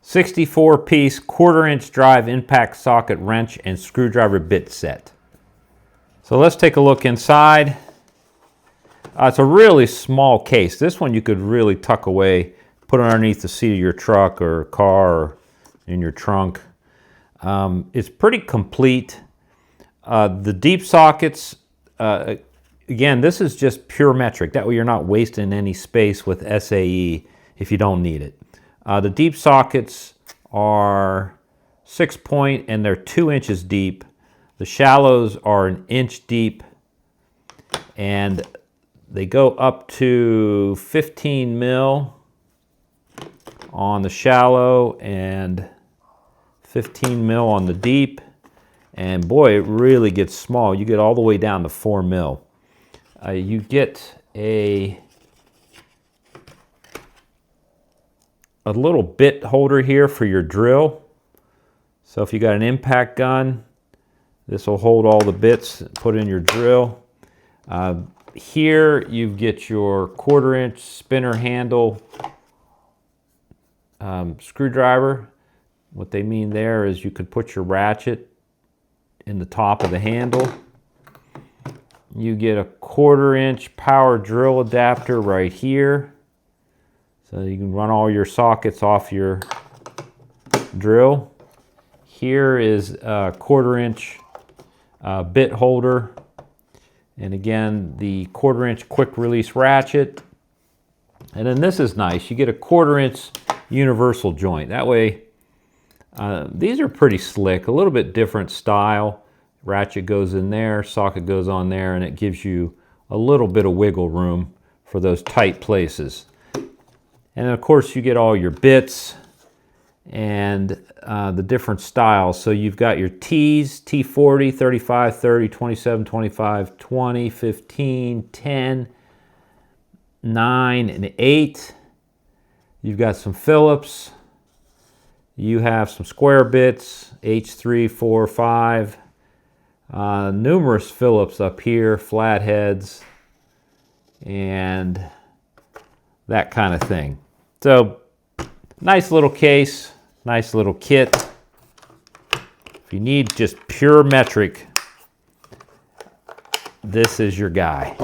64-piece 1/4-inch drive impact socket wrench and screwdriver bit set. So let's take a look inside. It's a really small case. This one you could really tuck away, put it underneath the seat of your truck or car or in your trunk. It's pretty complete. The deep sockets, again, this is just pure metric. That way you're not wasting any space with SAE if you don't need it. The deep sockets are 6-point and they're 2 inches deep. The shallows are 1 inch deep and they go up to 15 mil on the shallow and 15 mil on the deep. And boy, it really gets small. You get all the way down to 4 mil. You get a little bit holder here for your drill. So if you got an impact gun, this will hold all the bits, put in your drill. Here you get your 1/4-inch spinner handle screwdriver. What they mean there is you could put your ratchet in the top of the handle. You get a 1/4-inch power drill adapter right here. So you can run all your sockets off your drill. Here is a 1/4-inch bit holder. And again, the 1/4-inch quick release ratchet. And then this is nice. You get a 1/4-inch universal joint. That way, these are pretty slick, a little bit different style. Ratchet goes in there, socket goes on there, and it gives you a little bit of wiggle room for those tight places. And of course, you get all your bits and the different styles. So you've got your T's, T40, 35, 30, 27, 25, 20, 15, 10, 9, and 8. You've got some Phillips. You have some square bits, H3, 4, 5. Numerous Phillips up here, flatheads, and that kind of thing. So, nice little case, nice little kit. If you need just pure metric, this is your guy.